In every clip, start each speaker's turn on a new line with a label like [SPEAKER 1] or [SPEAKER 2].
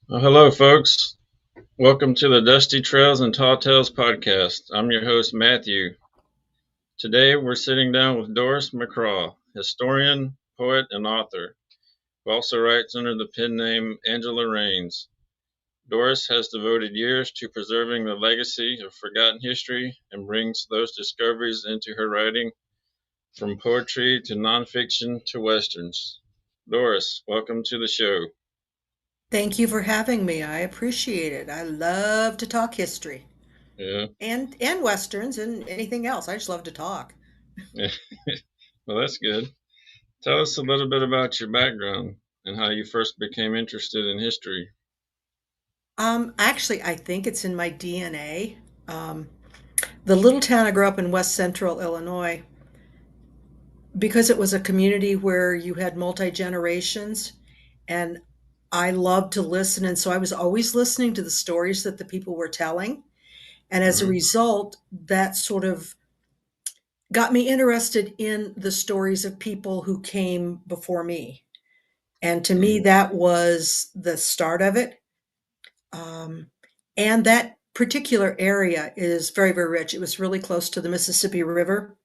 [SPEAKER 1] Well, hello, folks. Welcome to the Dusty Trails and Tall Tales podcast. I'm your host, Matthew. Today, we're sitting down with Doris McCraw, historian, poet, and author, who also writes under the pen name Angela Rains. Doris has devoted years to preserving the legacy of forgotten history and brings those discoveries into her writing, from poetry to nonfiction to westerns. Doris, welcome to the show.
[SPEAKER 2] Thank you for having me. I appreciate it. I love to talk history
[SPEAKER 1] Yeah,
[SPEAKER 2] and westerns and anything else. I just love to talk.
[SPEAKER 1] yeah. Well, that's good. Tell us a little bit about your background and how you first became interested in history.
[SPEAKER 2] Actually, I think it's in my DNA. Um, the little town I grew up in, West Central Illinois, because it was a community where you had multi generations, and I loved to listen, and so I was always listening to the stories that the people were telling, and as a
[SPEAKER 1] Hmm.
[SPEAKER 2] result, that sort of got me interested in the stories of people who came before me. And to me,
[SPEAKER 1] Hmm.
[SPEAKER 2] that was the start of it. Um, and that particular area is very, very rich. It was really close to the Mississippi River,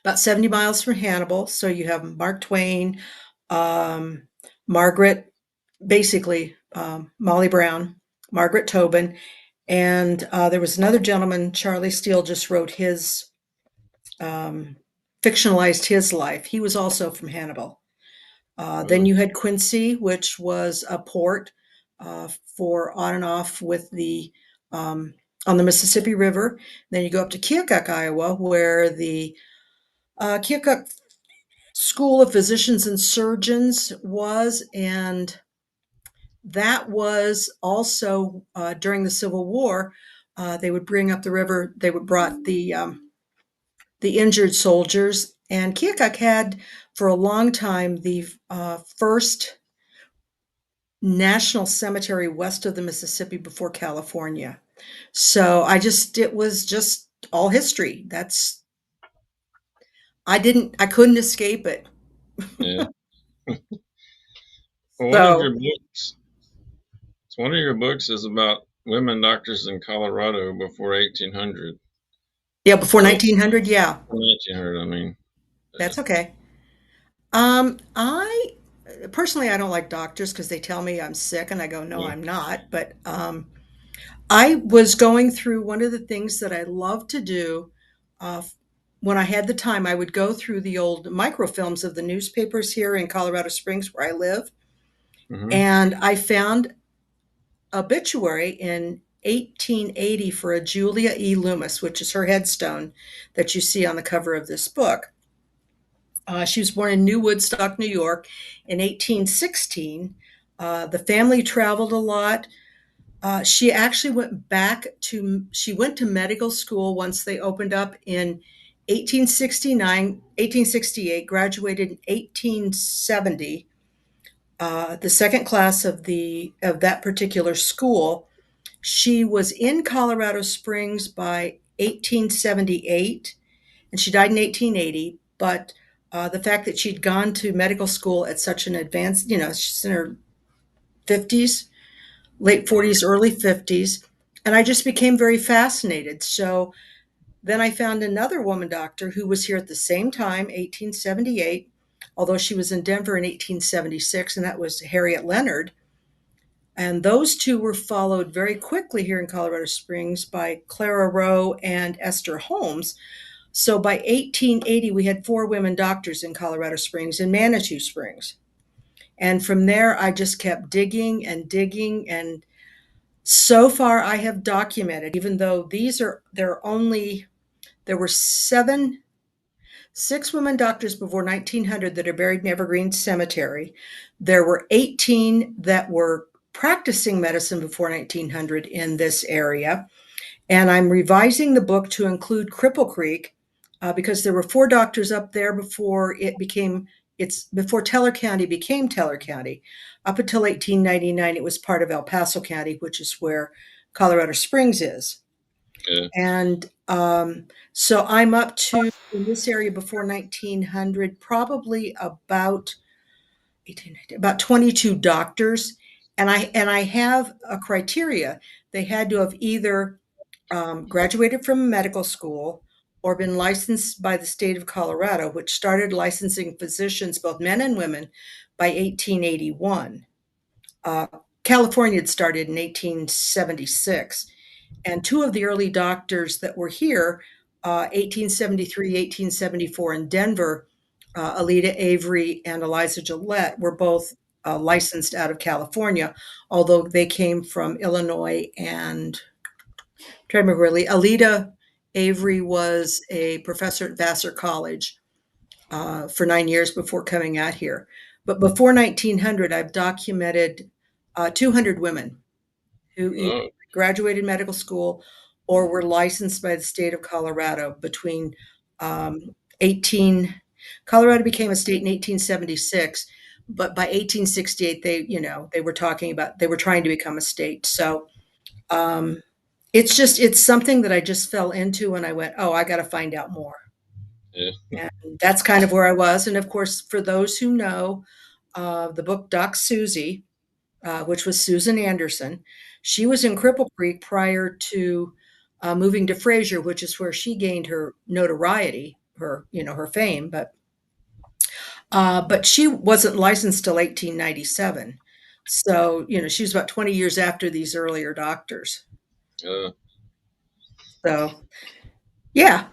[SPEAKER 2] about 70 miles from Hannibal. So you have Mark Twain, um, Margaret, basically Molly Brown, Margaret Tobin, and there was another gentleman, Charlie Steele, just wrote his um, fictionalized his life. He was also from Hannibal. Then
[SPEAKER 1] Well,
[SPEAKER 2] you had Quincy, which was a port for on and off with the um, on the Mississippi River. Then you go up to Keokuk, Iowa, where the Keokuk School of Physicians and Surgeons was, and that was also during the Civil War. They would bring up the river. They would brought the injured soldiers. And Keokuk had, for a long time, the first national cemetery west of the Mississippi before California. So it was just all history. I couldn't escape it.
[SPEAKER 1] yeah. Well, one of your
[SPEAKER 2] So,
[SPEAKER 1] books, one of your books is about women doctors in Colorado before 1800.
[SPEAKER 2] yeah, before
[SPEAKER 1] So,
[SPEAKER 2] 1900, yeah,
[SPEAKER 1] 1800, I mean. Yeah.
[SPEAKER 2] that's okay. I personally, I don't like doctors because they tell me I'm sick and I go, no,
[SPEAKER 1] Yeah.
[SPEAKER 2] I'm not. But I was going through one of the things that I love to do. Uh, when I had the time, I would go through the old microfilms of the newspapers here in Colorado Springs, where I live,
[SPEAKER 1] Hmm.
[SPEAKER 2] and I found obituary in 1880 for a Julia E. Loomis, which is her headstone that you see on the cover of this book. She was born in New Woodstock, New York, in 1816. The family traveled a lot. She actually she went to medical school once they opened up in 1869, 1868, graduated in 1870. The second class of that particular school. She was in Colorado Springs by 1878, and she died in 1880. But the fact that she'd gone to medical school at such an advanced, she's in her 50s, late 40s, early 50s. And I just became very fascinated. So then I found another woman doctor who was here at the same time, 1878, although she was in Denver in 1876, and that was Harriet Leonard. And those two were followed very quickly here in Colorado Springs by Clara Rowe and Esther Holmes. So by 1880, we had four women doctors in Colorado Springs and Manitou Springs. And from there, I just kept digging and digging. And so far, I have documented, even though there were six women doctors before 1900 that are buried in Evergreen Cemetery. There were 18 that were practicing medicine before 1900 in this area. And I'm revising the book to include Cripple Creek because there were four doctors up there before Teller County became Teller County. Up until 1899, it was part of El Paso County, which is where Colorado Springs is.
[SPEAKER 1] Yeah.
[SPEAKER 2] And so I'm up to in this area before 1900, probably about 1890, about 22 doctors. And I have a criteria. They had to have either graduated from medical school or been licensed by the state of Colorado, which started licensing physicians, both men and women, by 1881. Uh, California had started in 1876. And two of the early doctors that were here, 1873, 1874 in Denver, Alida Avery and Eliza Gillette, were both licensed out of California, although they came from Illinois and trying to remember really. Alida Avery was a professor at Vassar College for 9 years before coming out here. But before 1900, I've documented 200 women who either
[SPEAKER 1] Oh,
[SPEAKER 2] graduated medical school or were licensed by the state of Colorado between 18. Colorado became a state in 1876, but by 1868 they were talking about they were trying to become a state. So um, it's something that I just fell into and I went, oh, I got to find out more.
[SPEAKER 1] yeah.
[SPEAKER 2] And that's kind of where I was. And of course, for those who know the book Doc Susie, which was Susan Anderson, she was in Cripple Creek prior to moving to Fraser, which is where she gained her notoriety, her fame. But she wasn't licensed till 1897. So, she was about 20 years after these earlier doctors.
[SPEAKER 1] Uh,
[SPEAKER 2] So, yeah,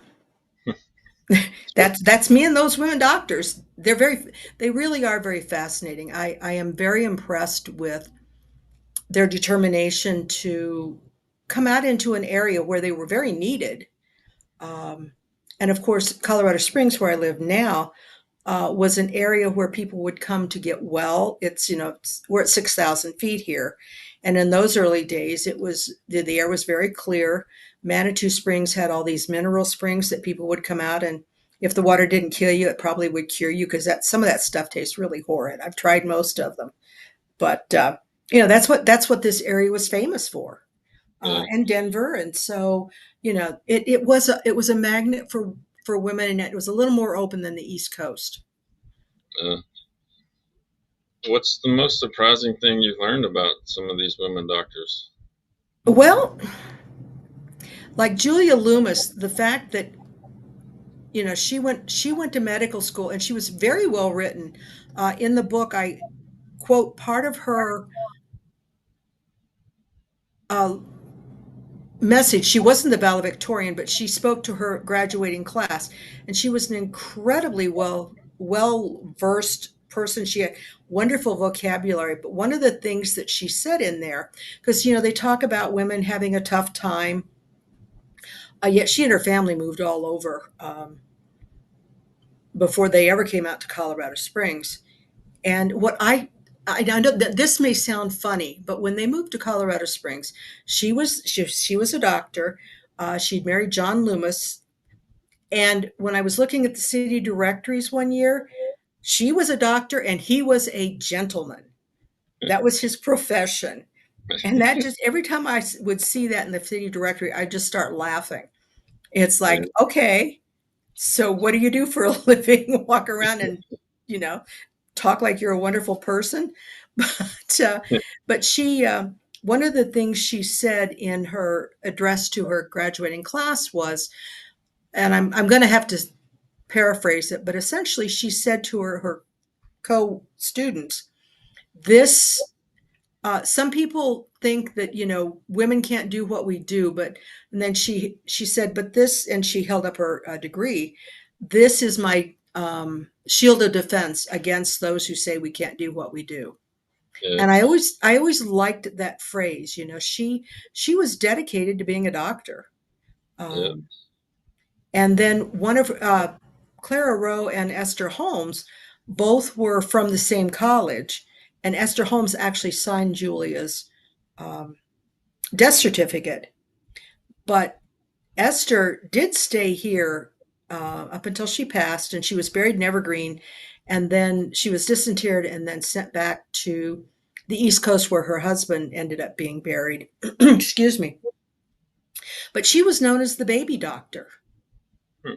[SPEAKER 2] that's me and those women doctors. They really are very fascinating. I am very impressed with their determination to come out into an area where they were very needed. Um, and of course, Colorado Springs, where I live now, was an area where people would come to get well. We're at 6,000 feet here. And in those early days, the air was very clear. Manitou Springs had all these mineral springs that people would come out, and if the water didn't kill you, it probably would cure you because some of that stuff tastes really horrid. I've tried most of them, but that's what this area was famous for,
[SPEAKER 1] yeah.
[SPEAKER 2] and Denver. And so it was a magnet for women, and it was a little more open than the East Coast.
[SPEAKER 1] Uh, what's the most surprising thing you've learned about some of these women doctors?
[SPEAKER 2] Well, like Julia Loomis, the fact that she went to medical school and she was very well written. In the book, I quote part of her uh, message. She wasn't the valedictorian, but she spoke to her graduating class, and she was an incredibly well versed person. She had wonderful vocabulary. But one of the things that she said in there, because they talk about women having a tough time, yet she and her family moved all over before they ever came out to Colorado Springs. And I know that this may sound funny, but when they moved to Colorado Springs, she was a doctor. She'd married John Loomis, and when I was looking at the city directories one year, she was a doctor and he was a gentleman. That was his profession, and that just every time would see that in the city directory, I just start laughing. It's
[SPEAKER 1] Yeah,
[SPEAKER 2] like, okay, so what do you do for a living? Walk around and you know talk like you're a wonderful person. but uh, but she one of the things she said in her address to her graduating class was, and I'm going to have to paraphrase it, but essentially she said to her co-students, this some people think that women can't do what we do, but and then she said, but this, and she held up her degree, this is my shield of defense against those who say we can't do what we do.
[SPEAKER 1] yeah,
[SPEAKER 2] And I always liked that phrase. She was dedicated to being a doctor.
[SPEAKER 1] yeah,
[SPEAKER 2] um, and then one of Clara Rowe and Esther Holmes both were from the same college, and Esther Holmes actually signed Julia's um, death certificate. But Esther did stay here up until she passed, and she was buried in Evergreen, and then she was disinterred and then sent back to the East Coast where her husband ended up being buried. Excuse me. But she was known as the baby doctor.
[SPEAKER 1] hmm,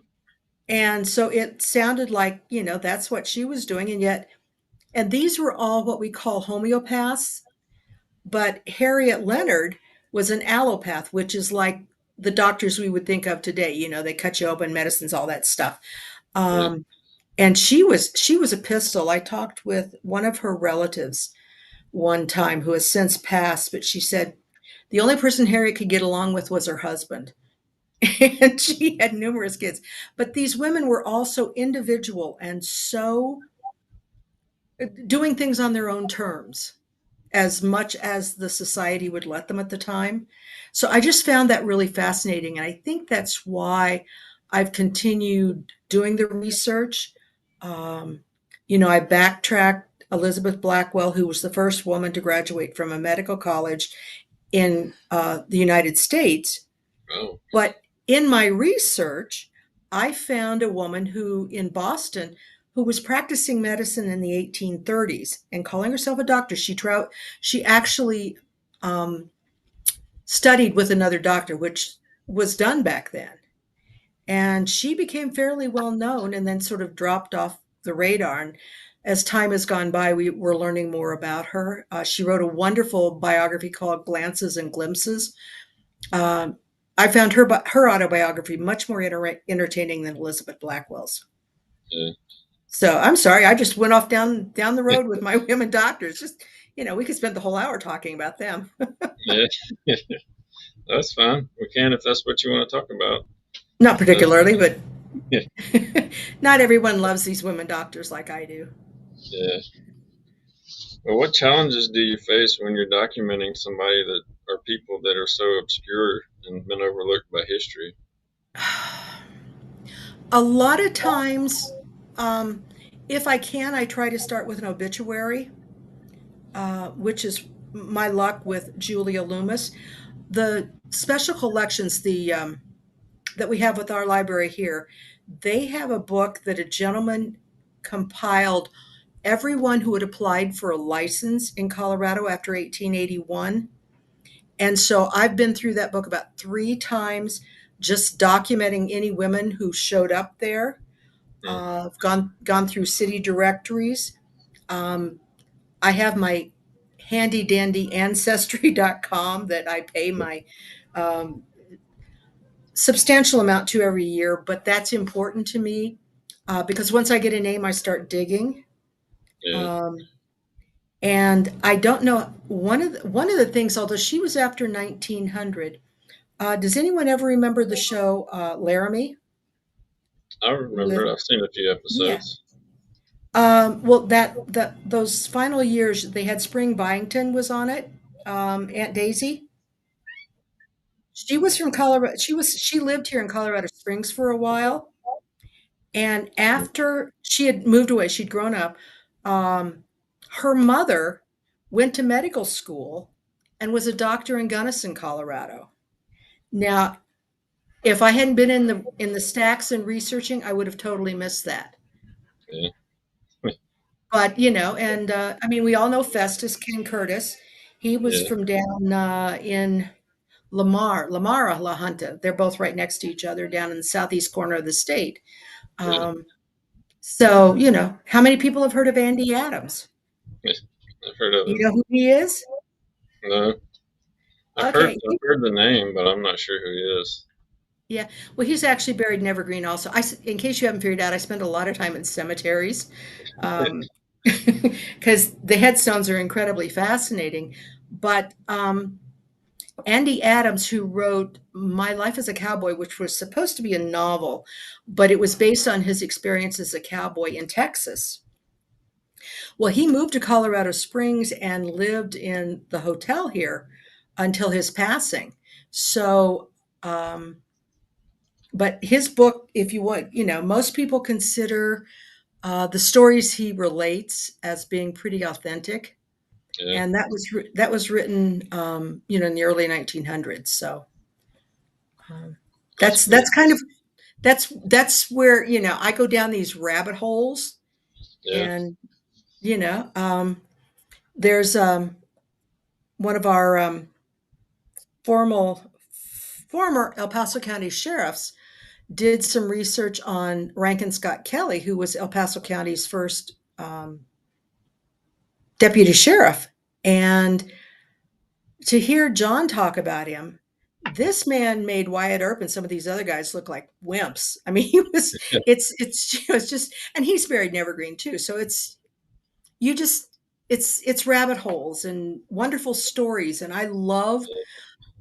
[SPEAKER 2] And so it sounded like, that's what she was doing. And these were all what we call homeopaths. but Harriet Leonard was an allopath, which is like the doctors we would think of today. You know, they cut you open, medicines, all that stuff.
[SPEAKER 1] Yeah.
[SPEAKER 2] Um, and she was a pistol. I talked with one of her relatives one time who has since passed, but she said the only person Harriet could get along with was her husband. And she had numerous kids. But these women were also individual and so doing things on their own terms as much as the society would let them at the time. So I just found that really fascinating. And I think that's why I've continued doing the research. Um, I backtracked Elizabeth Blackwell, who was the first woman to graduate from a medical college in the United States.
[SPEAKER 1] Oh.
[SPEAKER 2] But in my research, I found a woman who in Boston who was practicing medicine in the 1830s and calling herself a doctor. She actually um, studied with another doctor, which was done back then. And she became fairly well known and then sort of dropped off the radar. And as time has gone by, we were learning more about her. She wrote a wonderful biography called Glances and Glimpses. um, I found her autobiography much more entertaining than Elizabeth Blackwell's.
[SPEAKER 1] Yeah.
[SPEAKER 2] So I'm sorry, I just went off down the road with my women doctors. Just we could spend the whole hour talking about them.
[SPEAKER 1] Yeah. That's fine. We can if that's what you want to talk about.
[SPEAKER 2] Not
[SPEAKER 1] Uh,
[SPEAKER 2] particularly, but
[SPEAKER 1] yeah.
[SPEAKER 2] not everyone loves these women doctors like I do.
[SPEAKER 1] Yeah. Well, what challenges do you face when you're documenting somebody that or people that are so obscure and been overlooked by history?
[SPEAKER 2] A lot of times, um, if I can, I try to start with an obituary, which is my luck with Julia Loomis. The special collections, that we have with our library here, they have a book that a gentleman compiled everyone who had applied for a license in Colorado after 1881. And so I've been through that book about 3 times, just documenting any women who showed up there.
[SPEAKER 1] Mm.
[SPEAKER 2] I've gone through city directories. Um, I have my handy dandy ancestry.com that I pay my um, substantial amount to every year, but that's important to me because once I get a name, I start digging.
[SPEAKER 1] Yeah.
[SPEAKER 2] Um, and I don't know one of the things, although she was after 1900. Does anyone ever remember the show Laramie?
[SPEAKER 1] I remember
[SPEAKER 2] With
[SPEAKER 1] it. I've seen a few
[SPEAKER 2] Yeah.
[SPEAKER 1] episodes.
[SPEAKER 2] Well, those final years they had Spring Byington was on it. Aunt Daisy. She was from Colorado. She lived here in Colorado Springs for a while. And
[SPEAKER 1] Mm.
[SPEAKER 2] after she had moved away, she'd grown up, um, her mother went to medical school and was a doctor in Gunnison, Colorado. Now, if I hadn't been in the stacks and researching, I would have totally missed that.
[SPEAKER 1] Yeah.
[SPEAKER 2] But and I mean, we all know Festus King Curtis. He was
[SPEAKER 1] Yeah.
[SPEAKER 2] from down in Lamar, La Junta. They're both right next to each other down in the southeast corner of the state.
[SPEAKER 1] Yeah.
[SPEAKER 2] Um, So, how many people have heard of Andy Adams?
[SPEAKER 1] Yeah. I've heard of
[SPEAKER 2] You
[SPEAKER 1] him.
[SPEAKER 2] know who he is?
[SPEAKER 1] No, I've heard
[SPEAKER 2] Okay.
[SPEAKER 1] I've heard the name, but I'm not sure who he is.
[SPEAKER 2] Yeah. Well, he's actually buried in Evergreen also. In case you haven't figured out, I spend a lot of time in cemeteries because the headstones are incredibly fascinating. But Andy Adams, who wrote My Life as a Cowboy, which was supposed to be a novel, but it was based on his experience as a cowboy in Texas. Well, he moved to Colorado Springs and lived in the hotel here until his passing. So, um, but his book, if you would, most people consider the stories he relates as being pretty authentic,
[SPEAKER 1] Yeah.
[SPEAKER 2] and that was written, in the early 1900s. So um,
[SPEAKER 1] That's
[SPEAKER 2] that's
[SPEAKER 1] cool.
[SPEAKER 2] that's kind of that's where I go down these rabbit holes,
[SPEAKER 1] Yeah.
[SPEAKER 2] and there's one of our formal former El Paso County sheriffs did some research on Rankin Scott Kelley, who was El Paso County's first deputy sheriff. And to hear John talk about him, this man made Wyatt Earp and some of these other guys look like wimps. I mean, he was it's just, and he's buried in Evergreen too. So you just it's rabbit holes and wonderful stories. And I love,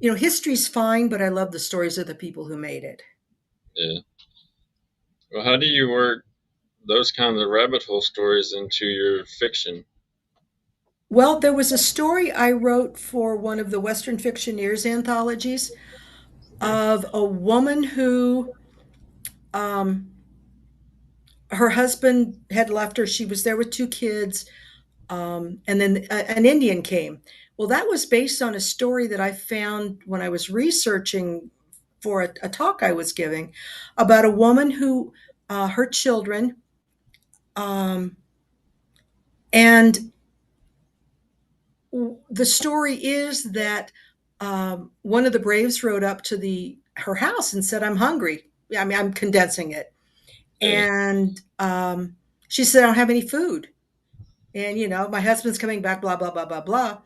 [SPEAKER 2] history's fine, but I love the stories of the people who made it.
[SPEAKER 1] Yeah. Well, how do you work those kinds of rabbit hole stories into your fiction?
[SPEAKER 2] Well, there was a story I wrote for one of the Western Fictioneers anthologies
[SPEAKER 1] Okay.
[SPEAKER 2] of a woman who um, her husband had left her. She was there with two kids, and then an Indian came. Well, that was based on a story that I found when I was researching for a talk I was giving about a woman who, her children, um, and the story is that one of the Braves rode up to the her house and said, "I'm hungry." I mean, I'm condensing it,
[SPEAKER 1] Yeah.
[SPEAKER 2] and she said, "I don't have any food." And my husband's coming back, blah blah blah blah blah.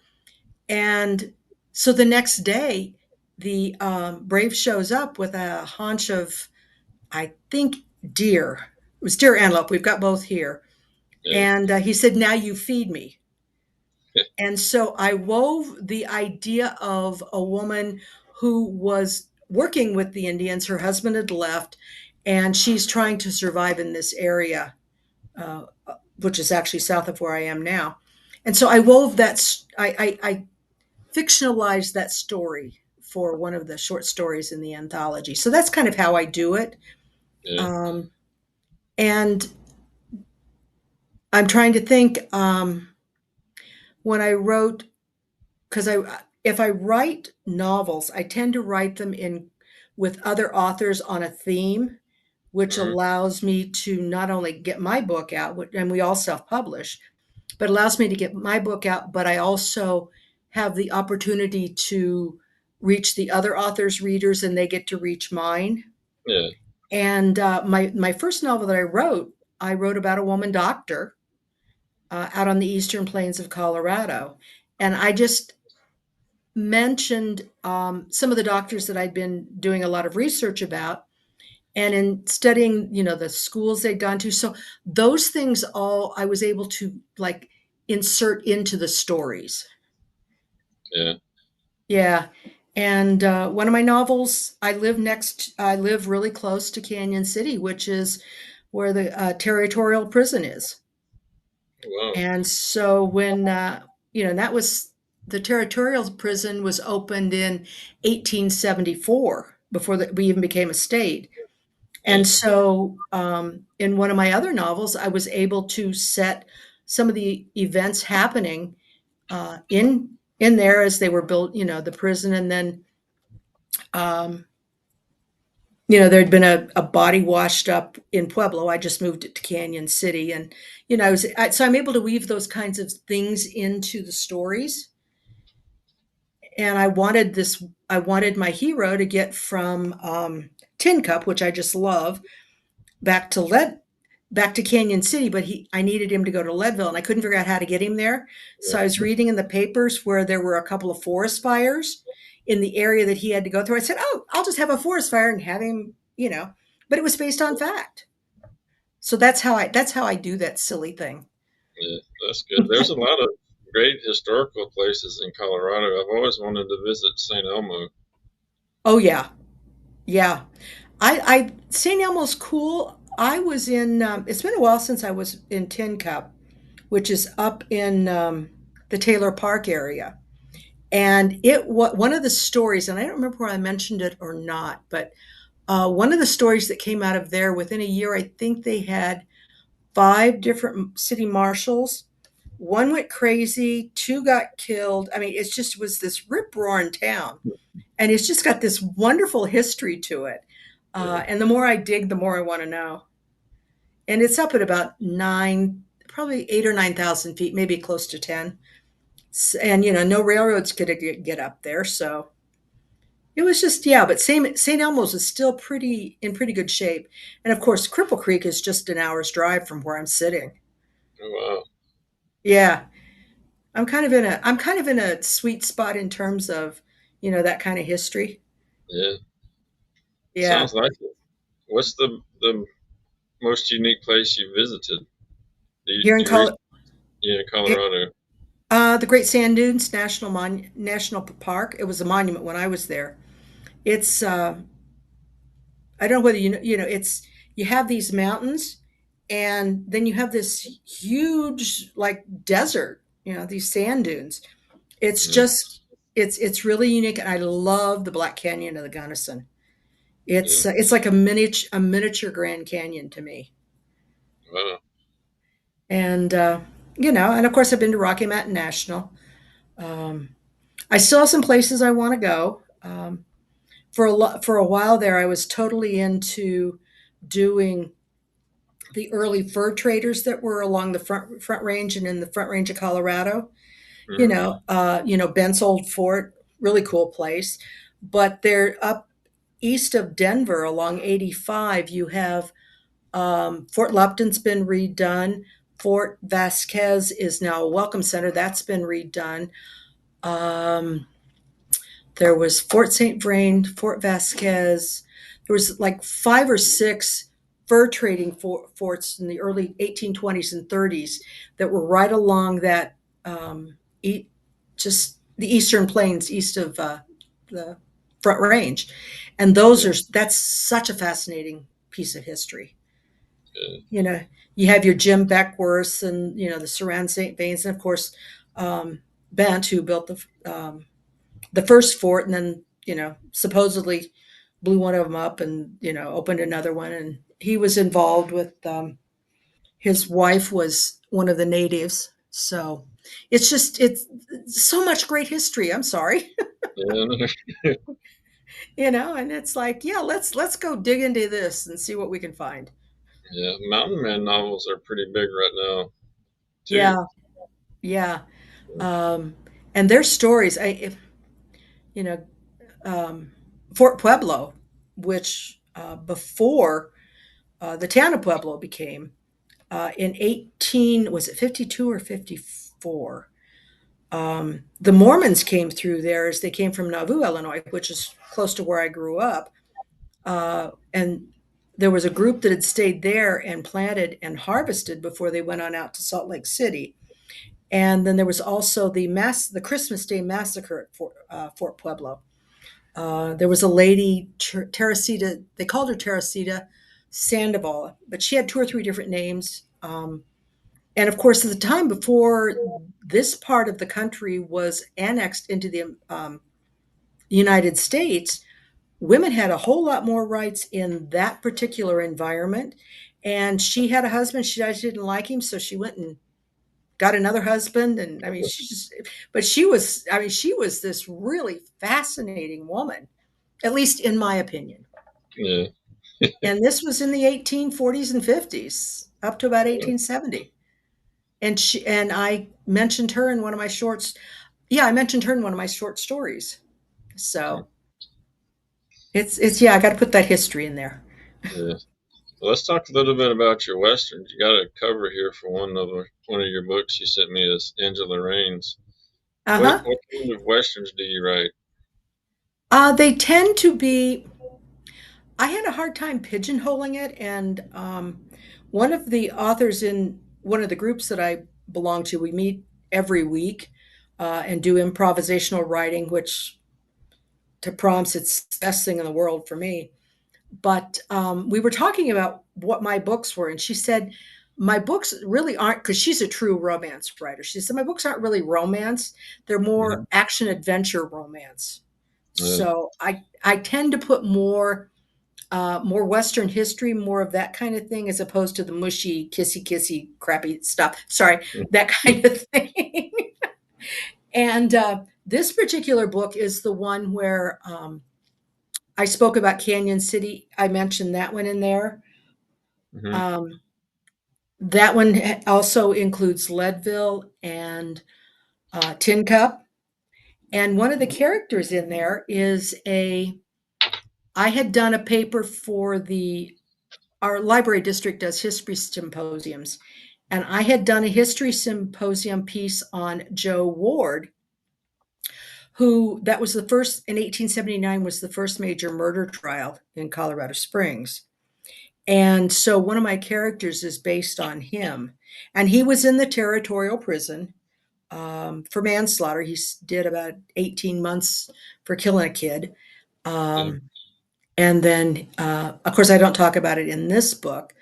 [SPEAKER 2] And so the next day, the Brave shows up with a haunch of, I think, deer. It was deer antelope. We've got both here.
[SPEAKER 1] Yeah.
[SPEAKER 2] And he said, "Now you feed me." And so I wove the idea of a woman who was working with the Indians. Her husband had left, and she's trying to survive in this area, uh, which is actually south of where I am now. And so I wove that. I fictionalized that story for one of the short stories in the anthology. So that's kind of how I do it.
[SPEAKER 1] Yeah.
[SPEAKER 2] Um, and I'm trying to think, when I wrote, because if I write novels, I tend to write them in with other authors on a theme, which
[SPEAKER 1] Hmm.
[SPEAKER 2] allows me to not only get my book out, and we all self-publish, but allows me to get my book out, but I also have the opportunity to reach the other authors' readers and they get to reach mine.
[SPEAKER 1] Yeah.
[SPEAKER 2] And my first novel that I wrote about a woman doctor out on the eastern plains of Colorado. And I just mentioned some of the doctors that I'd been doing a lot of research about, and in studying, the schools they'd gone to. So those things all I was able to like insert into the stories.
[SPEAKER 1] Yeah.
[SPEAKER 2] Yeah. And one of my novels, I live really close to Canyon City, which is where the territorial prison is.
[SPEAKER 1] Wow.
[SPEAKER 2] And so when, and that was the territorial prison was opened in 1874 before we even became a state.
[SPEAKER 1] Yeah.
[SPEAKER 2] And so, in one of my other novels, I was able to set some of the events happening in there as they were built, the prison, and then, um, there'd been a body washed up in Pueblo. I just moved it to Canyon City, and so I'm able to weave those kinds of things into the stories. And I wanted my hero to get from Tin Cup, which I just love, back to lead back to Canyon City, but I needed him to go to Leadville and I couldn't figure out how to get him there. So I was reading in the papers where there were a couple of forest fires in the area that he had to go through. I said, "Oh, I'll just have a forest fire and have him, but it was based on fact." So that's how I do that silly thing.
[SPEAKER 1] Yeah. That's good. There's a lot of great historical places in Colorado. I've always wanted to visit St. Elmo.
[SPEAKER 2] Oh yeah. Yeah. I St. Elmo's cool. I was in it's been a while since I was in Tin Cup, which is up in the Taylor Park area. And one of the stories, and I don't remember where I mentioned it or not, but one of the stories that came out of there within a year, I think they had five different city marshals. One went crazy, two got killed. I mean, it just was this rip roaring town, and it's just got this wonderful history to it.
[SPEAKER 1] Yeah.
[SPEAKER 2] And the more I dig, the more I want to know. And it's up at about probably 8 or 9 thousand feet, maybe close to 10. And no railroads could get up there, so it was just, yeah. But St. Elmo's is still pretty good shape, and of course Cripple Creek is just an hour's drive from where I'm sitting.
[SPEAKER 1] Oh, wow.
[SPEAKER 2] Yeah. I'm kind of in a sweet spot in terms of, that kind of history.
[SPEAKER 1] Yeah,
[SPEAKER 2] Yeah.
[SPEAKER 1] sounds like it. What's the most unique place you visited?
[SPEAKER 2] Here in
[SPEAKER 1] Do you reach
[SPEAKER 2] Col
[SPEAKER 1] in Colorado?
[SPEAKER 2] the Great Sand Dunes National Park. It was a monument when I was there. It's I don't know whether it's you have these mountains and then you have this huge like desert, these sand dunes. It's
[SPEAKER 1] Yeah,
[SPEAKER 2] just it's really unique and I love the Black Canyon of the Gunnison.
[SPEAKER 1] yeah.
[SPEAKER 2] It's like a miniature Grand Canyon to me.
[SPEAKER 1] Wow.
[SPEAKER 2] And and of course I've been to Rocky Mountain National. Um, I still have some places I want to go. For a while there, I was totally into doing the early fur traders that were along the front range and in the front range of Colorado.
[SPEAKER 1] Hmm.
[SPEAKER 2] Bent's Old Fort, really cool place. But they're up east of Denver along 85. You have Fort Lupton's been redone. Fort Vasquez is now a welcome center. That's been redone. Um, there was Fort St. Vrain, Fort Vasquez. There was like five or six fur trading forts in the early 1820s and 30s that were right along that e- just the eastern plains east of the Front Range, and
[SPEAKER 1] Yeah,
[SPEAKER 2] that's such a fascinating piece of history.
[SPEAKER 1] yeah,
[SPEAKER 2] You know, you have your Jim Beckworths and the Saran St. Vains, and of course Bent, who built the first fort and then supposedly blew one of them up and opened another one, and he was involved with his wife was one of the natives, so it's so much great history. I'm sorry.
[SPEAKER 1] yeah.
[SPEAKER 2] And it's like, yeah, let's go dig into this and see what we can find.
[SPEAKER 1] Yeah. Mountain Man novels are pretty big right now too.
[SPEAKER 2] Yeah, yeah. um and their stories, I if you know Fort Pueblo, which before the town of Pueblo became in 18, was it 52 or 54? The Mormons came through there as they came from Nauvoo, Illinois, which is close to where I grew up. And there was a group that had stayed there and planted and harvested before they went on out to Salt Lake City. And then there was also the Christmas Day massacre at Fort Pueblo. There was a lady, Teresita. They called her Teresita Sandoval, but she had two or three different names. And of course, at the time before this part of the country was annexed into the United States, women had a whole lot more rights in that particular environment. And she had a husband. She just didn't like him, so she went and got another husband. And I mean, but she was this really fascinating woman, at least in my opinion.
[SPEAKER 1] Yeah.
[SPEAKER 2] And this was in the 1840s and 50s, up to about
[SPEAKER 1] Yeah.
[SPEAKER 2] 1870. And I mentioned her in one of my shorts. Yeah, I mentioned her in one of my short stories. So it's yeah, I got to put that history in there.
[SPEAKER 1] Yeah. So let's talk a little bit about your westerns. You got a cover here for one of your books you sent me, is Angela Rains.
[SPEAKER 2] Uh
[SPEAKER 1] What
[SPEAKER 2] huh.
[SPEAKER 1] what kind of westerns do you write?
[SPEAKER 2] They tend to be. I had a hard time pigeonholing it, and one of the authors in one of the groups that I belong to, we meet every week and do improvisational writing, which to prompts it's the best thing in the world for me. But we were talking about what my books were, and she said my books really aren't, because she's a true romance writer. She said my books aren't really romance; they're more
[SPEAKER 1] Hmm.
[SPEAKER 2] action adventure romance.
[SPEAKER 1] Yeah.
[SPEAKER 2] So I tend to put more Western history, more of that kind of thing, as opposed to the mushy, kissy, crappy stuff. Sorry, that kind of thing. And this particular book is the one where I spoke about Canyon City. I mentioned that one in there.
[SPEAKER 1] Hmm.
[SPEAKER 2] Um, that one also includes Leadville and Tin Cup. And one of the characters in there is I had done a paper for our library district does history symposiums. And I had done a history symposium piece on Joe Ward, who that was the first in 1879 was the first major murder trial in Colorado Springs. And so one of my characters is based on him. And he was in the territorial prison for manslaughter. He did about 18 months for killing a kid.
[SPEAKER 1] Yeah.
[SPEAKER 2] Um, and then, of course, I don't talk about it in this book,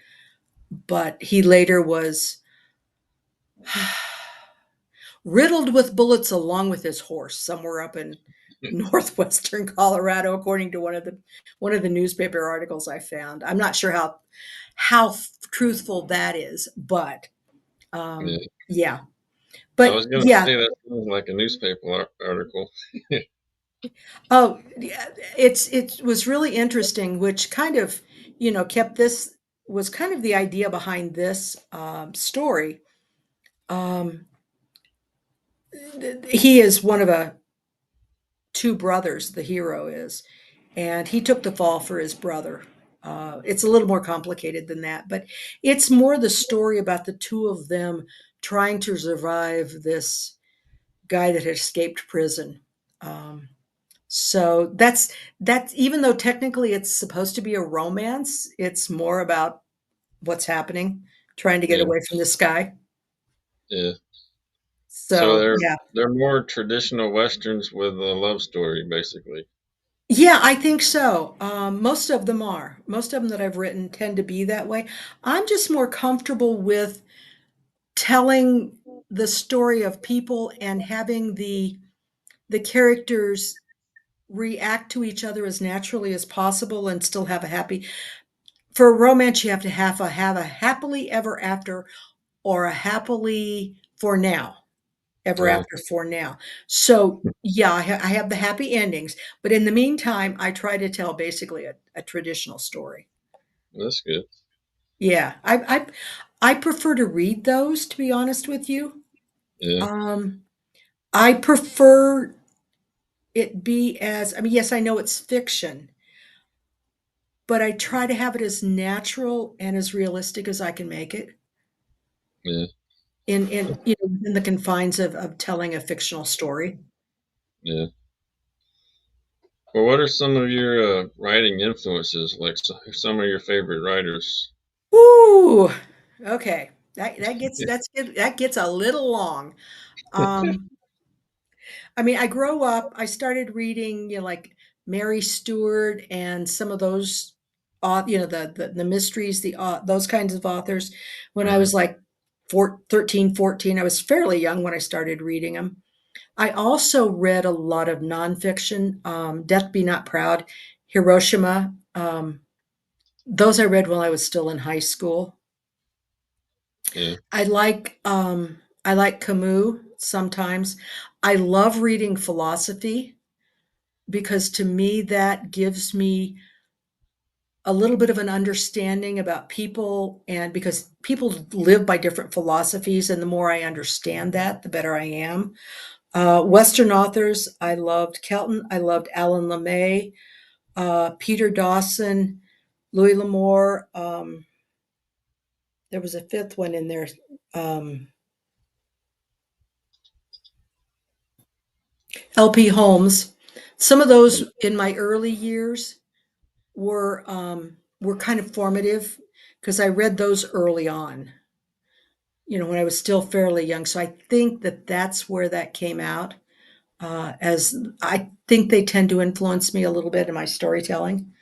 [SPEAKER 2] but he later was riddled with bullets along with his horse somewhere up in northwestern Colorado, according to one of the newspaper articles I found. I'm not sure how truthful that is, but
[SPEAKER 1] Yeah.
[SPEAKER 2] yeah.
[SPEAKER 1] I
[SPEAKER 2] But
[SPEAKER 1] was gonna
[SPEAKER 2] yeah,
[SPEAKER 1] say that sounds like a newspaper article.
[SPEAKER 2] oh, yeah, it was really interesting, which kind of, kept this was kind of the idea behind this story. Um, he is one of a two brothers. The hero is, and he took the fall for his brother. It's a little more complicated than that, but it's more the story about the two of them trying to survive this guy that had escaped prison. Um, So that's even though technically it's supposed to be a romance, it's more about what's happening, trying to get
[SPEAKER 1] Yeah.
[SPEAKER 2] away from this guy.
[SPEAKER 1] Yeah. So
[SPEAKER 2] So,
[SPEAKER 1] they're
[SPEAKER 2] yeah.
[SPEAKER 1] they're more traditional westerns with a love story, basically.
[SPEAKER 2] Yeah, I think so. Most of them are. Most of them that I've written tend to be that way. I'm just more comfortable with telling the story of people and having the characters react to each other as naturally as possible and still have a happy for a romance, you have to have a happily ever after or a happily for now, ever
[SPEAKER 1] Oh,
[SPEAKER 2] after for now. So, yeah, I have the happy endings, but in the meantime, I try to tell basically a traditional story.
[SPEAKER 1] that's good.
[SPEAKER 2] Yeah, I prefer to read those, to be honest with you.
[SPEAKER 1] Yeah.
[SPEAKER 2] Um, I prefer it be as I mean, yes, I know it's fiction, but I try to have it as natural and as realistic as I can make it.
[SPEAKER 1] Yeah.
[SPEAKER 2] In the confines of telling a fictional story.
[SPEAKER 1] Yeah. Well, what are some of your writing influences? Like some of your favorite writers?
[SPEAKER 2] Ooh, okay. That gets a little long. Um, I mean, I started reading, like Mary Stewart and some of those, the mysteries, those kinds of authors when I
[SPEAKER 1] Uh,
[SPEAKER 2] was like 13, 14. I was fairly young when I started reading them. I also read a lot of nonfiction, Death Be Not Proud, Hiroshima. Those I read while I was still in high school.
[SPEAKER 1] yeah.
[SPEAKER 2] I like Camus sometimes. I love reading philosophy because to me that gives me a little bit of an understanding about people and because people live by different philosophies and the more I understand that, the better I am. Western authors, I loved Kelton, I loved Alan LeMay, Peter Dawson, Louis L'Amour. There was a fifth one in there. Um, LP Holmes. Some of those in my early years were kind of formative because I read those early on. When I was still fairly young. So I think that that's where that came out. As I think they tend to influence me a little bit in my storytelling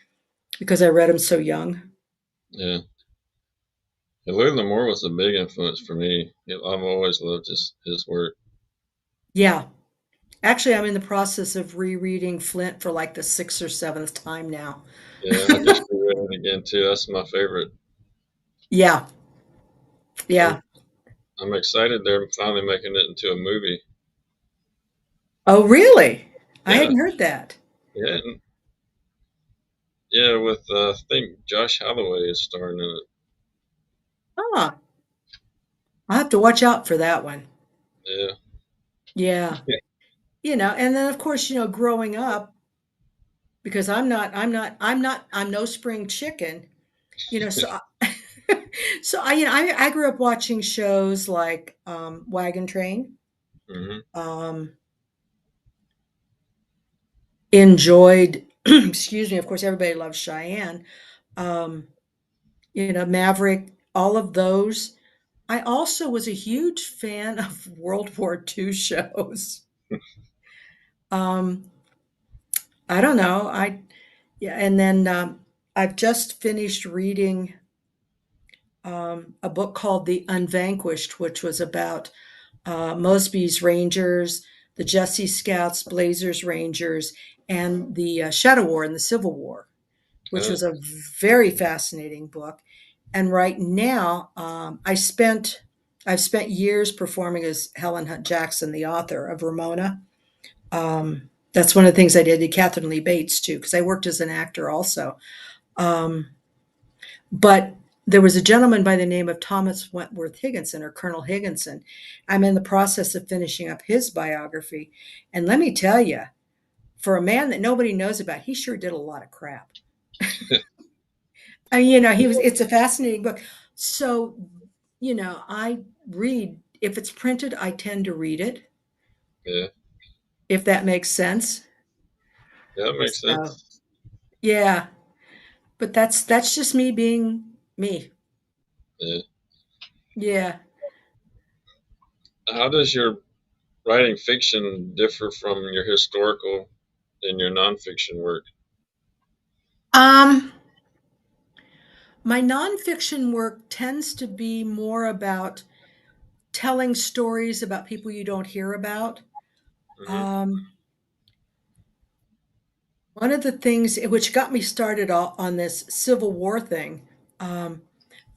[SPEAKER 2] because I read them so young.
[SPEAKER 1] Yeah. Yeah, Louis L'Amour was a big influence for me. I've always loved his work.
[SPEAKER 2] Yeah. Actually, I'm in the process of rereading Flint for like the sixth or seventh time now.
[SPEAKER 1] Yeah, I just reread it again too. That's my favorite.
[SPEAKER 2] Yeah.
[SPEAKER 1] I'm
[SPEAKER 2] Yeah.
[SPEAKER 1] I'm excited they're finally making it into a movie.
[SPEAKER 2] Oh, really? I
[SPEAKER 1] Yeah,
[SPEAKER 2] hadn't heard that.
[SPEAKER 1] yeah, yeah. With I think Josh Holloway is starring in
[SPEAKER 2] Huh. I'll have to watch out for that one.
[SPEAKER 1] it.
[SPEAKER 2] Yeah.
[SPEAKER 1] Yeah,
[SPEAKER 2] And then of course, growing up, because I'm no spring chicken, so So I grew up watching shows like Wagon Train.
[SPEAKER 1] Hmm.
[SPEAKER 2] Um, enjoyed, excuse me. Of course, everybody loves Cheyenne. Um, Maverick. All of those. I also was a huge fan of World War II shows. Um, I don't know. Yeah, and then I've just finished reading a book called The Unvanquished, which was about Mosby's Rangers, the Jesse Scouts, Blazers Rangers, and the Shadow War and the Civil War, which
[SPEAKER 1] Uh,
[SPEAKER 2] was a very fascinating book. And right now, I've spent years performing as Helen Hunt Jackson, the author of Ramona. That's one of the things I did. Catherine Lee Bates too, because I worked as an actor also. Um, but there was a gentleman by the name of Thomas Wentworth Higginson or Colonel Higginson. I'm in the process of finishing up his biography. And let me tell you, for a man that nobody knows about, he sure did a lot of crap. It's a fascinating book. So, I read, if it's printed, I tend to read it,
[SPEAKER 1] yeah,
[SPEAKER 2] if that makes sense.
[SPEAKER 1] yeah, that makes
[SPEAKER 2] So,
[SPEAKER 1] sense.
[SPEAKER 2] yeah, but that's just me being me.
[SPEAKER 1] Yeah.
[SPEAKER 2] Yeah.
[SPEAKER 1] How does your writing fiction differ from your historical and your nonfiction work?
[SPEAKER 2] Um, my nonfiction work tends to be more about telling stories about people you don't hear about.
[SPEAKER 1] Hmm.
[SPEAKER 2] Um, one of the things which got me started on this Civil War thing, um,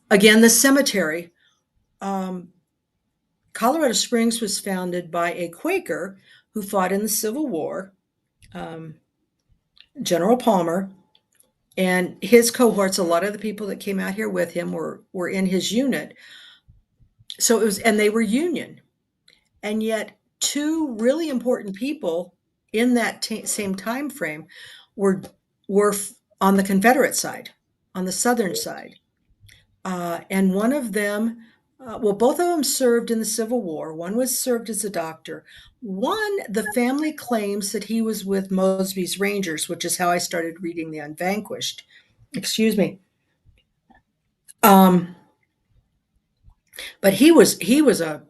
[SPEAKER 2] again, the cemetery. Um, Colorado Springs was founded by a Quaker who fought in the Civil War, um, General Palmer, and his cohorts. A lot of the people that came out here with him were in his unit. So it was, and they were Union. And yet, two really important people in that same time frame were were on the Confederate side, on the Southern side, and one of them, well, both of them served in the Civil War. One was served as a doctor. One, the family claims that he was with Mosby's Rangers, which is how I started reading The Unvanquished. Excuse me. Um, but he was a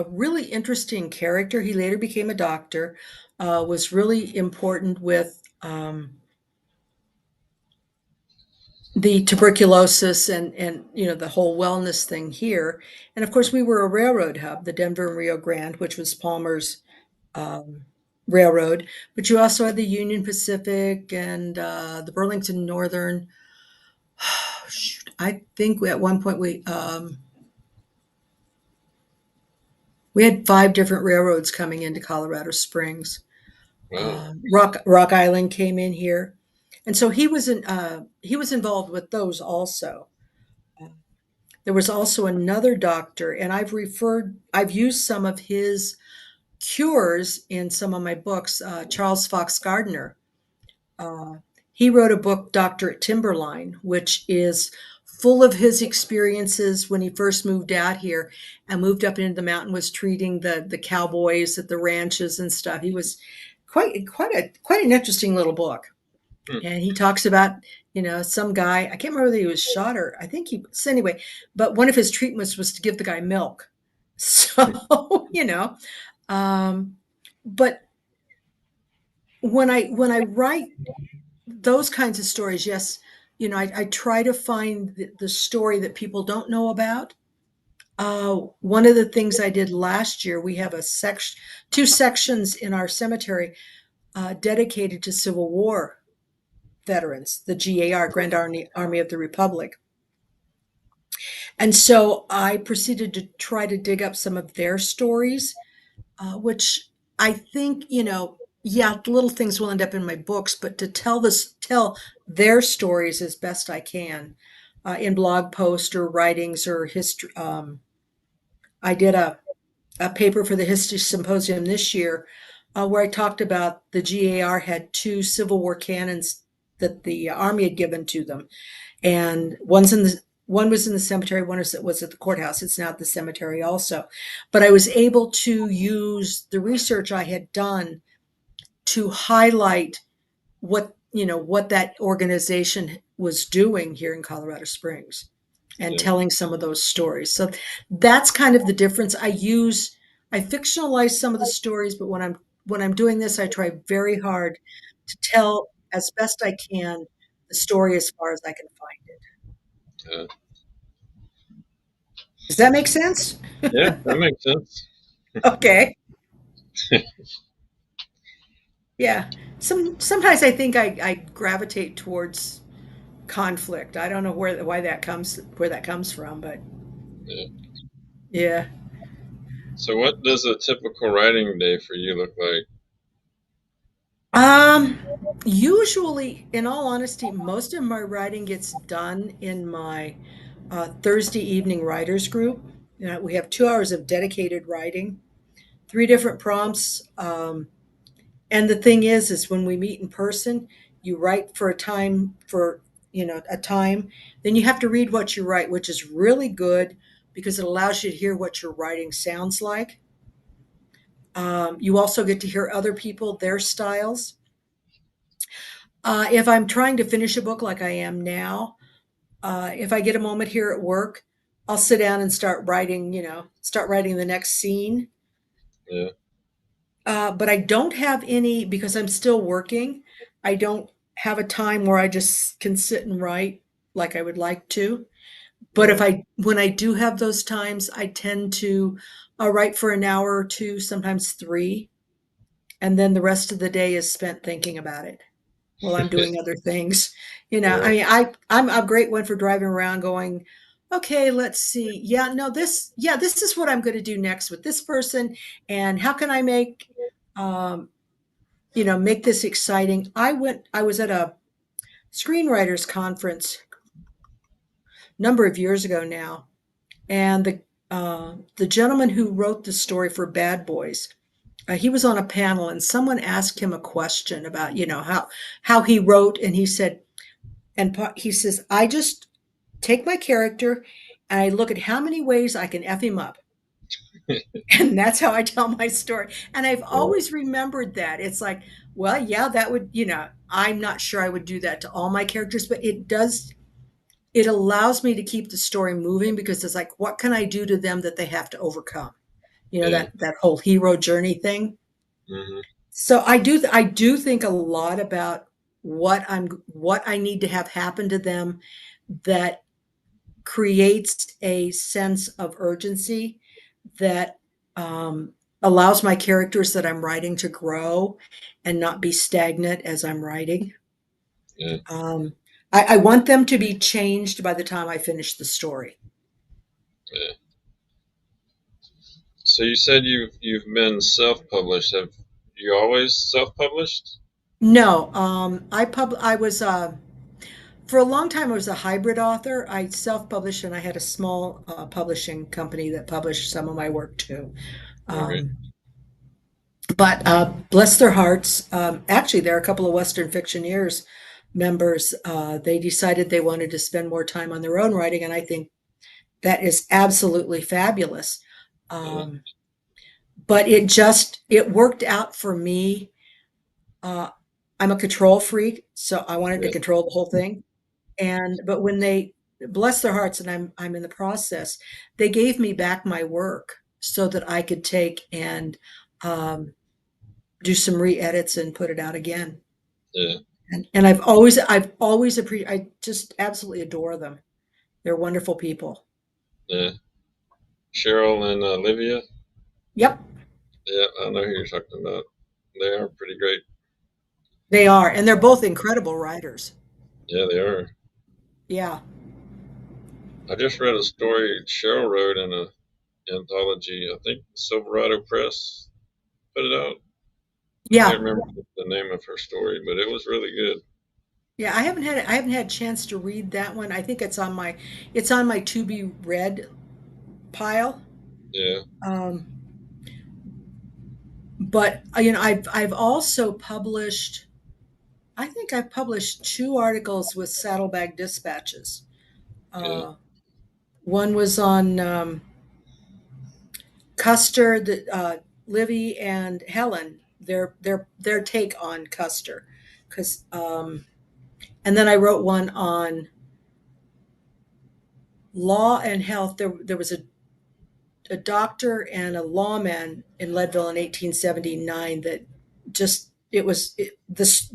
[SPEAKER 2] really interesting character. He later became a doctor, was really important with the tuberculosis and the whole wellness thing here. And of course, we were a railroad hub, the Denver and Rio Grande, which was Palmer's um, railroad. But you also had the Union Pacific and the Burlington Northern. Shoot, I think at one point we had 5 different railroads coming into Colorado Springs.
[SPEAKER 1] Wow.
[SPEAKER 2] Rock Island came in here, and so he was involved with those also. There was also another doctor, and I've used some of his cures in some of my books. Charles Fox Gardner. Uh, he wrote a book, Doctor at Timberline, which is full of his experiences when he first moved out here and moved up into the mountain, was treating the cowboys at the ranches and stuff. He was quite an interesting little book.
[SPEAKER 1] Hmm.
[SPEAKER 2] And he talks about, some guy, I can't remember whether he was shot or I think so anyway, but one of his treatments was to give the guy milk. So, um, but when I write those kinds of stories, yes, I try to find the story that people don't know about. One of the things I did last year, we have 2 sections in our cemetery dedicated to Civil War veterans, the GAR, Grand Army of the Republic. And so I proceeded to try to dig up some of their stories, which I think, yeah, little things will end up in my books, but to tell their stories as best I can in blog posts or writings or history. I did a paper for the History Symposium this year where I talked about the GAR had 2 Civil War cannons that the Army had given to them, and one's in One was in the cemetery, one was at the courthouse. It's now at the cemetery also. But I was able to use the research I had done to highlight what that organization was doing here in Colorado Springs and
[SPEAKER 1] Yeah.
[SPEAKER 2] telling some of those stories. So that's kind of the difference. I fictionalize some of the stories, but when I'm doing this, I try very hard to tell as best I can the story as far as I can find it.
[SPEAKER 1] Yeah.
[SPEAKER 2] Does that make sense?
[SPEAKER 1] Yeah, that makes sense.
[SPEAKER 2] Okay. Yeah. Sometimes I think I gravitate towards conflict. I don't know where that comes from, but
[SPEAKER 1] Yeah.
[SPEAKER 2] yeah.
[SPEAKER 1] So, what does a typical writing day for you look like?
[SPEAKER 2] Um, Usually, in all honesty, most of my writing gets done in my Thursday evening writers group. We have 2 hours of dedicated writing, three different prompts. And the thing is when we meet in person, you write for a time, then you have to read what you write, which is really good because it allows you to hear what your writing sounds like. You also get to hear other people, their styles. If I'm trying to finish a book like I am now, if I get a moment here at work, I'll sit down and start writing the next scene.
[SPEAKER 1] Yeah.
[SPEAKER 2] But I don't have any because I'm still working. I don't have a time where I just can sit and write like I would like to. But
[SPEAKER 1] Right.
[SPEAKER 2] when I do have those times, I tend to write for an hour or two, sometimes three, and then the rest of the day is spent thinking about it while I'm doing other things. I
[SPEAKER 1] Yeah.
[SPEAKER 2] mean, I'm a great one for driving around going, okay, let's see. Yeah, this is what I'm going to do next with this person. And how can I um, make this exciting? I was at a screenwriters conference a number of years ago now. And the gentleman who wrote the story for Bad Boys, he was on a panel and someone asked him a question about, how he wrote. And he says, I just take my character and I look at how many ways I can F him up. And that's how I tell my story. And I've
[SPEAKER 1] Yeah.
[SPEAKER 2] always remembered that. It's like, well, yeah, that would, I'm not sure I would do that to all my characters, but it allows me to keep the story moving because it's like, what can I do to them that they have to overcome?
[SPEAKER 1] Yeah.
[SPEAKER 2] That whole hero journey thing.
[SPEAKER 1] Hmm.
[SPEAKER 2] So I do think a lot about what I need to have happen to them that creates a sense of urgency that allows my characters that I'm writing to grow and not be stagnant as I'm writing.
[SPEAKER 1] Yeah.
[SPEAKER 2] Um, I want them to be changed by the time I finish the story.
[SPEAKER 1] Yeah. So you said you've been self-published. Have you always self-published?
[SPEAKER 2] No, I was for a long time I was a hybrid author. I self-published and I had a small publishing company that published some of my work too.
[SPEAKER 1] Okay.
[SPEAKER 2] Um, but bless their hearts, actually, there are a couple of Western Fictioneers members. They decided they wanted to spend more time on their own writing, and I think that is absolutely fabulous.
[SPEAKER 1] Yeah.
[SPEAKER 2] Um, but it worked out for me. Uh, I'm a control freak, so I wanted to
[SPEAKER 1] Yeah.
[SPEAKER 2] control the whole thing. But when they bless their hearts, and I'm in the process, they gave me back my work so that I could take and um, do some re-edits and put it out again.
[SPEAKER 1] Yeah.
[SPEAKER 2] And I've always I just absolutely adore them. They're wonderful people.
[SPEAKER 1] Yeah. Cheryl and Olivia.
[SPEAKER 2] Yep,
[SPEAKER 1] Yeah, I know who you're talking about. They are pretty great.
[SPEAKER 2] they are, and they're both incredible writers.
[SPEAKER 1] Yeah, they are.
[SPEAKER 2] Yeah,
[SPEAKER 1] I just read a story Cheryl wrote in a anthology. I think Silverado Press put it out. I
[SPEAKER 2] yeah,
[SPEAKER 1] can't remember the name of her story, but it was really good.
[SPEAKER 2] yeah. I haven't had a chance to read that one. I think it's on my to be read pile.
[SPEAKER 1] Yeah.
[SPEAKER 2] Um, but I've also published. I think I've published two articles with Saddlebag Dispatches.
[SPEAKER 1] Yeah.
[SPEAKER 2] Uh, One was on Custer, Livy and Helen, their take on Custer, because and then I wrote one on law and health. There was a doctor and a lawman in Leadville in 1879 that just it was it, this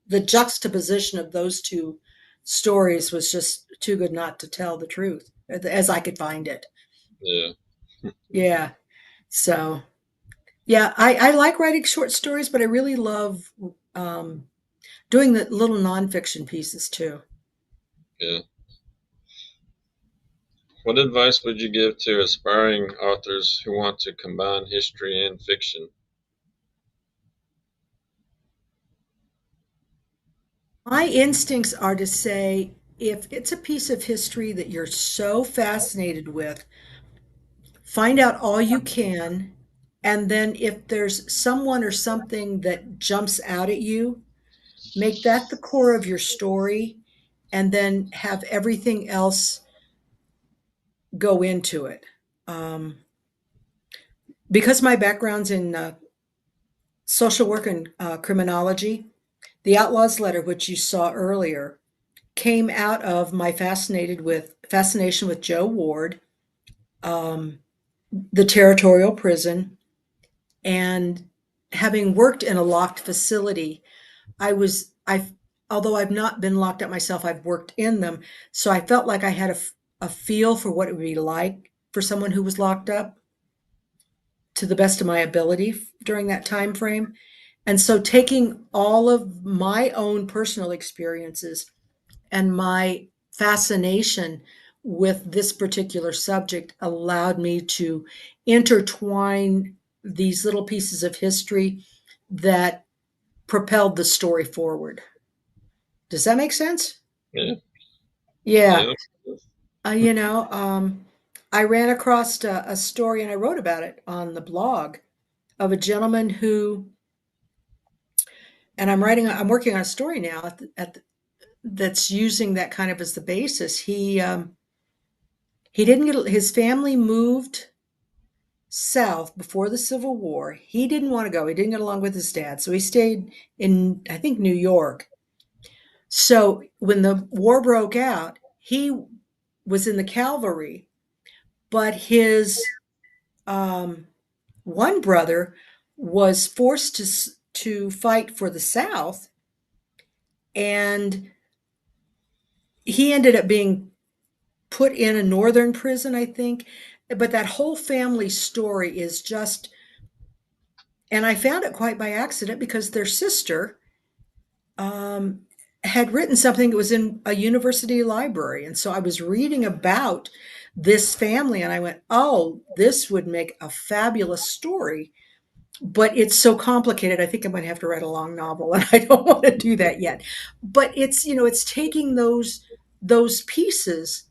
[SPEAKER 2] the juxtaposition of those two stories was just too good not to tell the truth as I could find it.
[SPEAKER 1] Yeah,
[SPEAKER 2] Yeah. So yeah, I like writing short stories, but I really love um, doing the little nonfiction pieces too.
[SPEAKER 1] yeah. What advice would you give to aspiring authors who want to combine history and fiction?
[SPEAKER 2] My instincts are to say if it's a piece of history that you're so fascinated with, find out all you can. And then if there's someone or something that jumps out at you, make that the core of your story and then have everything else go into it. Um, because my background's in social work and criminology, the Outlaw's Letter, which you saw earlier, came out of my fascination with Joe Ward, um, the territorial prison, and having worked in a locked facility. I although I've not been locked up myself, I've worked in them, so I felt like I had a feel for what it would be like for someone who was locked up to the best of my ability during that time frame. And so taking all of my own personal experiences and my fascination with this particular subject allowed me to intertwine these little pieces of history that propelled the story forward. Does that make sense?
[SPEAKER 1] Yeah,
[SPEAKER 2] Yeah.
[SPEAKER 1] yeah,
[SPEAKER 2] You know, I ran across a story and I wrote about it on the blog of a gentleman who, and I'm working on a story now that's using that kind of as the basis. He didn't get his family moved south before the Civil War. He didn't want to go. He didn't get along with his dad, so he stayed in I think New York. So when the war broke out, he was in the cavalry, but his um, one brother was forced to fight for the South, and he ended up being put in a northern prison, I think. But that whole family story is just, and I found it quite by accident because their sister um, had written something that was in a university library. And so I was reading about this family and I went, oh, this would make a fabulous story. But it's so complicated. I think I'm going to have to write a long novel and I don't want to do that yet. But it's taking those pieces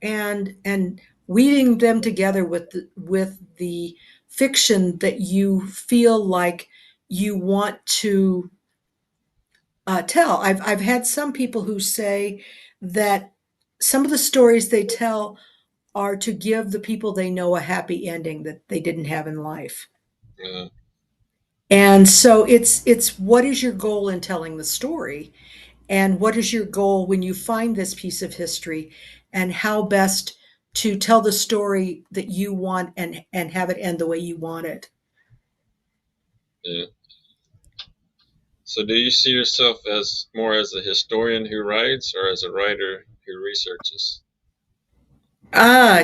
[SPEAKER 2] and weaving them together with the fiction that you feel like you want to tell. I've had some people who say that some of the stories they tell are to give the people they know a happy ending that they didn't have in life.
[SPEAKER 1] yeah,
[SPEAKER 2] And so it's what is your goal in telling the story, and what is your goal when you find this piece of history, and how best to tell the story that you want and have it end the way you want it.
[SPEAKER 1] yeah. So, do you see yourself as more as a historian who writes or as a writer who researches?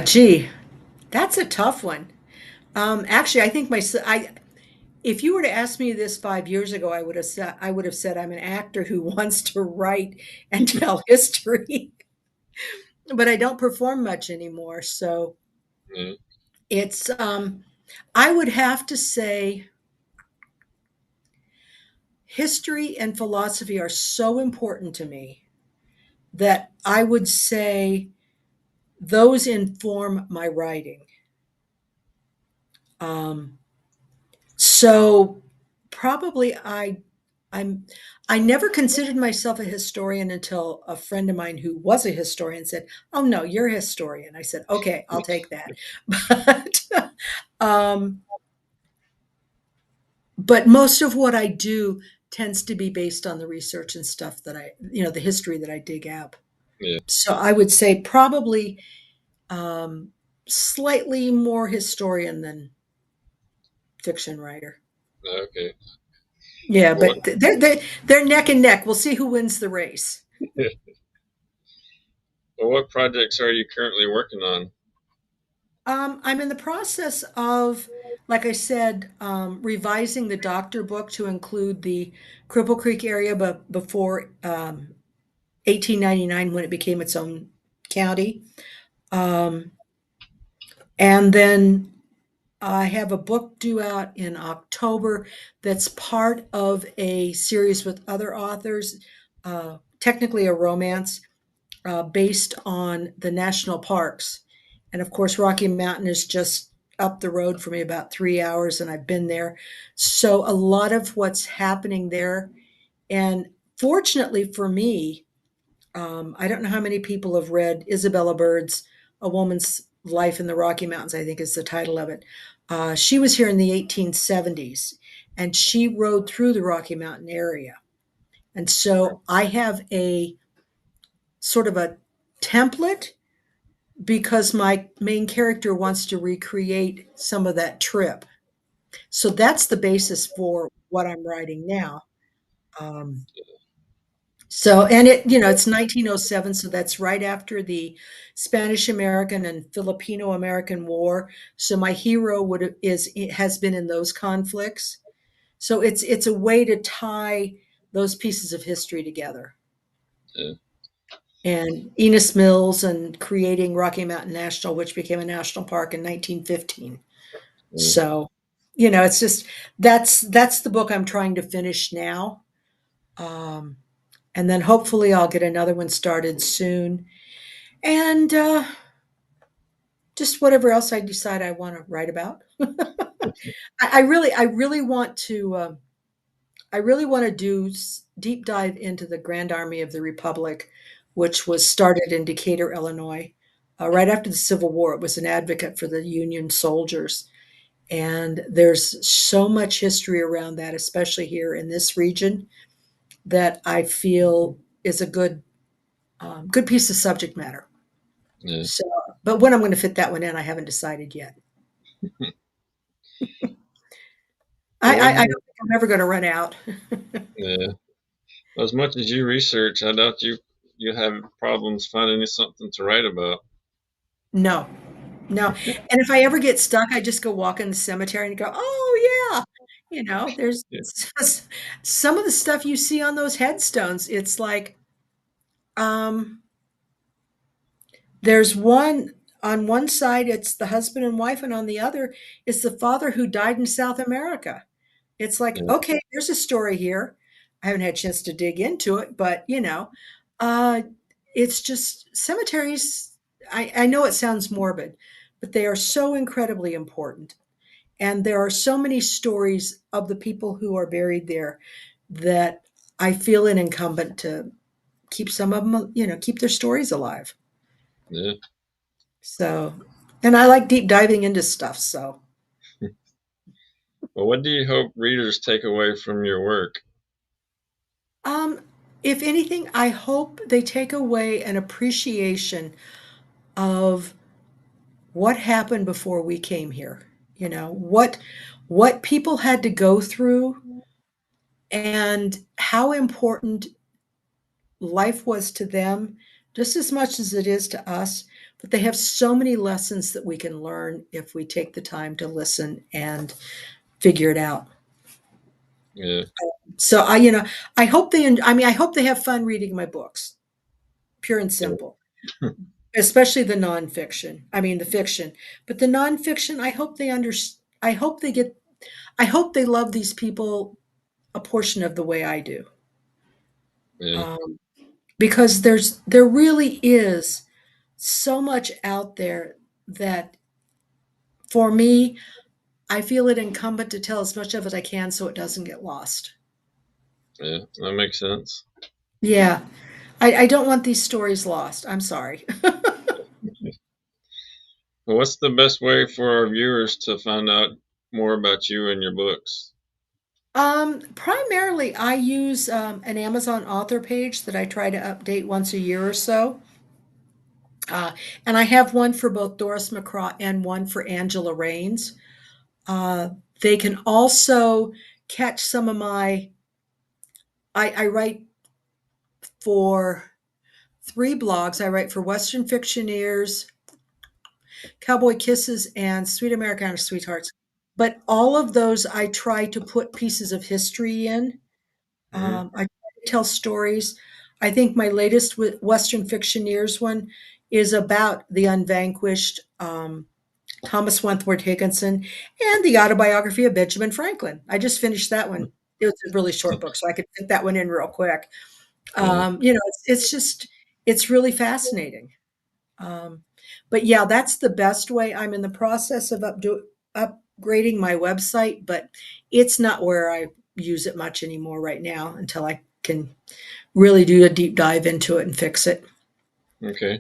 [SPEAKER 2] Gee, that's a tough one. Actually, I think I if you were to ask me this 5 years ago, I would have said I'm an actor who wants to write and tell history, but I don't perform much anymore. So
[SPEAKER 1] Yeah,
[SPEAKER 2] it's I would have to say history and philosophy are so important to me that I would say those inform my writing. Um, so probably I'm I never considered myself a historian until a friend of mine who was a historian said, "Oh no, you're a historian." I said, "Okay, I'll take that." But um, but most of what I do tends to be based on the research and stuff that the history that I dig out.
[SPEAKER 1] Yeah.
[SPEAKER 2] So I would say probably um, slightly more historian than fiction writer.
[SPEAKER 1] Okay.
[SPEAKER 2] Yeah,
[SPEAKER 1] Well,
[SPEAKER 2] but they're neck and neck. We'll see who wins the race.
[SPEAKER 1] what projects are you currently working on?
[SPEAKER 2] I'm in the process of, like I said, revising the doctor book to include the Cripple Creek area, but before 1899 when it became its own county. Um, and then I have a book due out in October that's part of a series with other authors, technically a romance based on the national parks. And of course, Rocky Mountain is just up the road for me about 3 hours, and I've been there. So a lot of what's happening there, and fortunately for me, I don't know how many people have read Isabella Bird's A Woman's Life in the Rocky Mountains, I think is the title of it. She was here in the 1870s and she rode through the Rocky Mountain area. And so I have a sort of a template because my main character wants to recreate some of that trip. So that's the basis for what I'm writing now. Um, So, and it's 1907, so that's right after the Spanish American and Filipino American War. So my hero has been in those conflicts. So it's a way to tie those pieces of history together.
[SPEAKER 1] Yeah.
[SPEAKER 2] And Enos Mills and creating Rocky Mountain National, which became a national park in 1915.
[SPEAKER 1] Yeah.
[SPEAKER 2] So, it's just that's the book I'm trying to finish now. Um, and then hopefully I'll get another one started soon. And just whatever else I decide I want to write about. I really want to. I really want to do deep dive into the Grand Army of the Republic, which was started in Decatur, Illinois, right after the Civil War. It was an advocate for the Union soldiers, and there's so much history around that, especially here in this region, that I feel is a good piece of subject matter.
[SPEAKER 1] Yeah.
[SPEAKER 2] So, but when I'm going to fit that one in, I haven't decided yet. I,
[SPEAKER 1] Well,
[SPEAKER 2] I, I don't think I'm ever going to run out.
[SPEAKER 1] yeah. As much as you research, I doubt you have problems finding something to write about.
[SPEAKER 2] No, no. And if I ever get stuck, I just go walk in the cemetery and go, oh, yeah. There's
[SPEAKER 1] Yeah.
[SPEAKER 2] some of the stuff you see on those headstones. It's like, um, there's one on one side, it's the husband and wife, and on the other, it's the father who died in South America. It's like,
[SPEAKER 1] Yeah.
[SPEAKER 2] okay, there's a story here. I haven't had a chance to dig into it, but uh, it's just cemeteries. I know it sounds morbid, but they are so incredibly important. And there are so many stories of the people who are buried there that I feel it incumbent to keep some of them, keep their stories alive.
[SPEAKER 1] Yeah.
[SPEAKER 2] So, and I like deep diving into stuff. So,
[SPEAKER 1] Well, what do you hope readers take away from your work?
[SPEAKER 2] um, if anything, I hope they take away an appreciation of what happened before we came here. What people had to go through and how important life was to them, just as much as it is to us. But they have so many lessons that we can learn if we take the time to listen and figure it out.
[SPEAKER 1] Yeah.
[SPEAKER 2] So I hope they have fun reading my books, pure and
[SPEAKER 1] Yeah.
[SPEAKER 2] simple, especially the nonfiction. I mean, the fiction, but the nonfiction, I hope I hope they love these people a portion of the way I do.
[SPEAKER 1] Yeah.
[SPEAKER 2] Um, because there really is so much out there that for me, I feel it incumbent to tell as much of it I can so it doesn't get lost.
[SPEAKER 1] Yeah, that makes sense.
[SPEAKER 2] Yeah. I don't want these stories lost. I'm sorry.
[SPEAKER 1] Well, what's the best way for our viewers to find out more about you and your books?
[SPEAKER 2] Primarily, I use an Amazon author page that I try to update once a year or so. Uh, and I have one for both Doris McCraw and one for Angela Rains. Uh, they can also catch some of I write for three blogs. I write for Western Fictioneers, Cowboy Kisses, and Sweet Americana Sweethearts. But all of those, I try to put pieces of history in.
[SPEAKER 1] Hmm.
[SPEAKER 2] I try to tell stories. I think my latest Western Fictioneers one is about the unvanquished Thomas Wentworth Higginson and the autobiography of Benjamin Franklin. I just finished that one. It was a really short book, so I could fit that one in real quick.
[SPEAKER 1] Yeah.
[SPEAKER 2] It's just, it's really fascinating. Um, but yeah, that's the best way. I'm in the process of upgrading my website, but it's not where I use it much anymore right now until I can really do a deep dive into it and fix it.
[SPEAKER 1] Okay.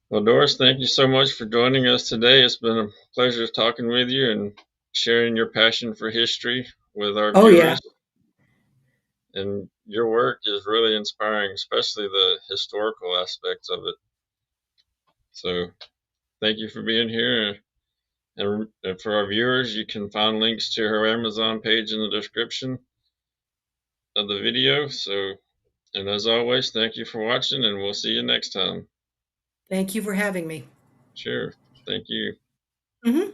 [SPEAKER 1] Well, Doris, thank you so much for joining us today. It's been a pleasure talking with you and sharing your passion for history with our
[SPEAKER 2] Oh yeah.
[SPEAKER 1] viewers. And your work is really inspiring, especially the historical aspects of it. So, thank you for being here. And for our viewers, you can find links to her Amazon page in the description of the video. So, and as always, thank you for watching, and we'll see you next time.
[SPEAKER 2] Thank you for having me.
[SPEAKER 1] Sure. Thank you.
[SPEAKER 2] Mhm.